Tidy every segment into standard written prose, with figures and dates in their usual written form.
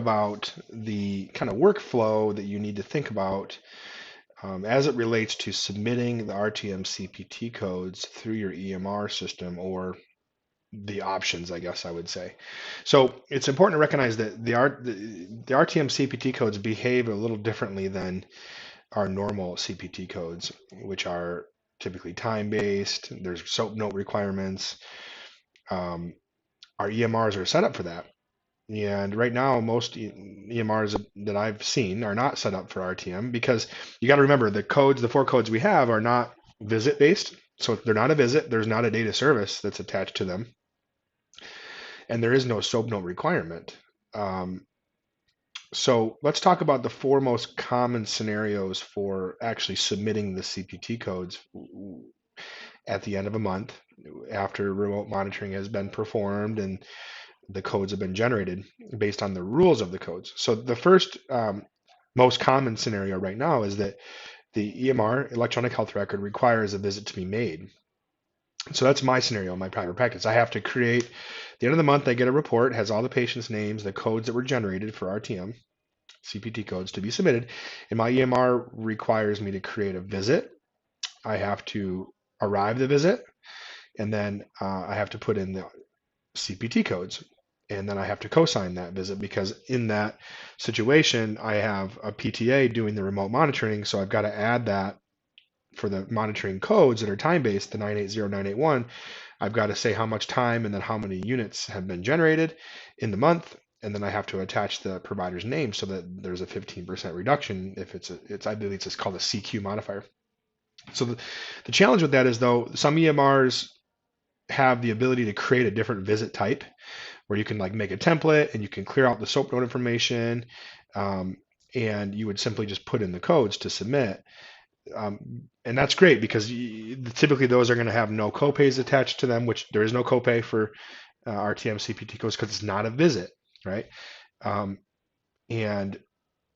about the kind of workflow that you need to think about as it relates to submitting the RTM CPT codes through your EMR system, or the options, I guess I would say. So it's important to recognize that the RTM CPT codes behave a little differently than our normal CPT codes, which are typically time-based. There's SOAP note requirements. Our EMRs are set up for that. And right now, most EMRs that I've seen are not set up for RTM, because you got to remember the codes, the 4 codes we have are not visit based. So they're not a visit. There's not a data service that's attached to them. And there is no SOAP note requirement. So let's talk about the 4 most common scenarios for actually submitting the CPT codes at the end of a month after remote monitoring has been performed and the codes have been generated based on the rules of the codes. So the first most common scenario right now is that the EMR, electronic health record, requires a visit to be made. So that's my scenario in my private practice. I have to create, at the end of the month, I get a report, has all the patients' names, the codes that were generated for RTM, CPT codes to be submitted, and my EMR requires me to create a visit. I have to arrive the visit, and then I have to put in the CPT codes, and then I have to co-sign that visit, because in that situation, I have a PTA doing the remote monitoring, so I've got to add that for the monitoring codes that are time-based, the 980, 981, I've got to say how much time and then how many units have been generated in the month, and then I have to attach the provider's name so that there's a 15% reduction if I believe it's called a CQ modifier. So the challenge with that is, though, some EMRs have the ability to create a different visit type where you can like make a template and you can clear out the SOAP note information, and you would simply just put in the codes to submit. And that's great, because typically those are going to have no copays attached to them, which there is no copay for RTM CPT codes because it's not a visit, right? And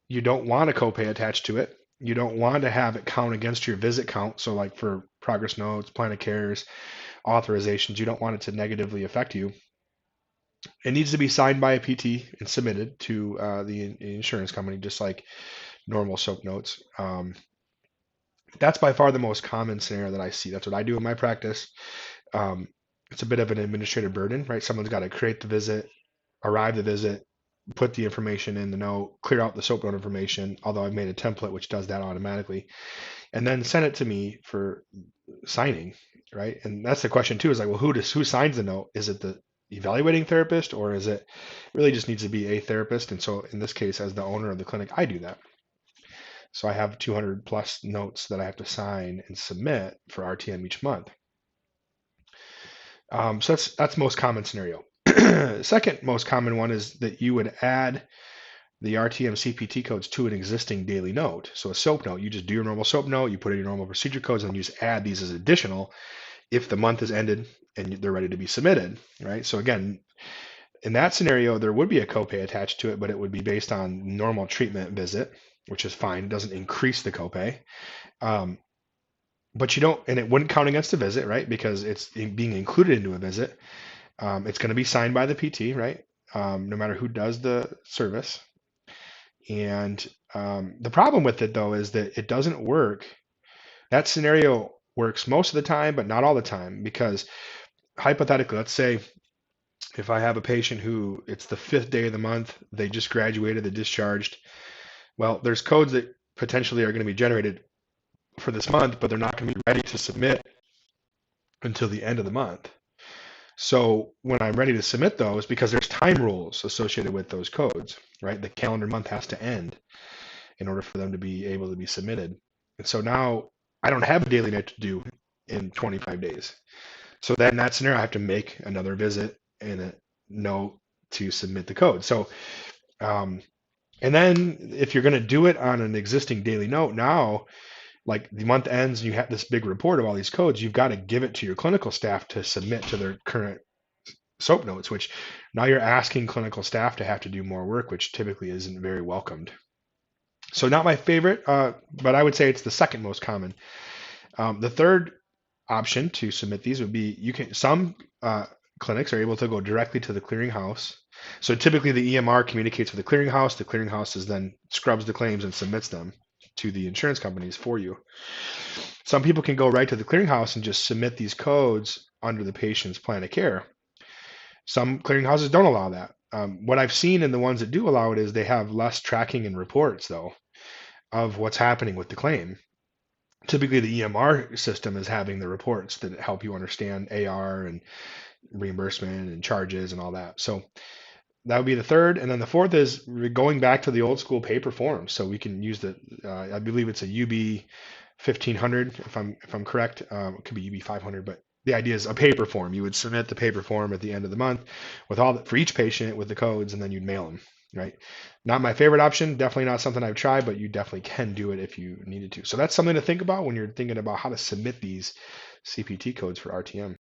you don't want a copay attached to it. You don't want to have it count against your visit count. So like for progress notes, plan of cares, authorizations, you don't want it to negatively affect you. It needs to be signed by a PT and submitted to the insurance company, just like normal SOAP notes. That's by far the most common scenario that I see. That's what I do in my practice. It's a bit of an administrative burden, right? Someone's got to create the visit, arrive the visit, put the information in the note, clear out the SOAP note information, although I've made a template which does that automatically, and then send it to me for signing, right? And that's the question too, is like, well, who signs the note? Is it the evaluating therapist, or is it really just needs to be a therapist? And so in this case, as the owner of the clinic, I do that. So I have 200 plus notes that I have to sign and submit for RTM each month. So that's most common scenario. Second most common one is that you would add the RTM CPT codes to an existing daily note. So a SOAP note, you just do your normal SOAP note, you put in your normal procedure codes, and you just add these as additional if the month is ended and they're ready to be submitted, right? So again, in that scenario, there would be a copay attached to it, but it would be based on normal treatment visit, which is fine. It doesn't increase the copay. But you don't, and it wouldn't count against a visit, right? Because it's being included into a visit. It's going to be signed by the PT, right? No matter who does the service. And the problem with it, though, is that it doesn't work. That scenario works most of the time, but not all the time, because hypothetically, let's say if I have a patient who it's the 5th day of the month, they just graduated, they discharged. Well, there's codes that potentially are going to be generated for this month, but they're not going to be ready to submit until the end of the month. So when I'm ready to submit those, because there's time rules associated with those codes, right? The calendar month has to end in order for them to be able to be submitted. And so now I don't have a daily note to do in 25 days. So then in that scenario, I have to make another visit and a note to submit the code. So, and then if you're going to do it on an existing daily note, now like the month ends and you have this big report of all these codes, you've got to give it to your clinical staff to submit to their current SOAP notes, which now you're asking clinical staff to have to do more work, which typically isn't very welcomed. So not my favorite, but I would say it's the second most common. The third option to submit these would be some clinics are able to go directly to the clearinghouse So typically the EMR communicates with the clearinghouse. The clearinghouse is then scrubs the claims and submits them to the insurance companies for you. Some people can go right to the clearinghouse and just submit these codes under the patient's plan of care. Some clearinghouses don't allow that. What I've seen in the ones that do allow it is they have less tracking and reports, though, of what's happening with the claim. Typically, the EMR system is having the reports that help you understand AR and reimbursement and charges and all that. So that would be the third. And then the fourth is going back to the old school paper forms. So we can use the, I believe it's a UB 1500, if I'm correct. It could be UB 500, but the idea is a paper form. You would submit the paper form at the end of the month with for each patient with the codes, and then you'd mail them, right? Not my favorite option. Definitely not something I've tried, but you definitely can do it if you needed to. So that's something to think about when you're thinking about how to submit these CPT codes for RTM.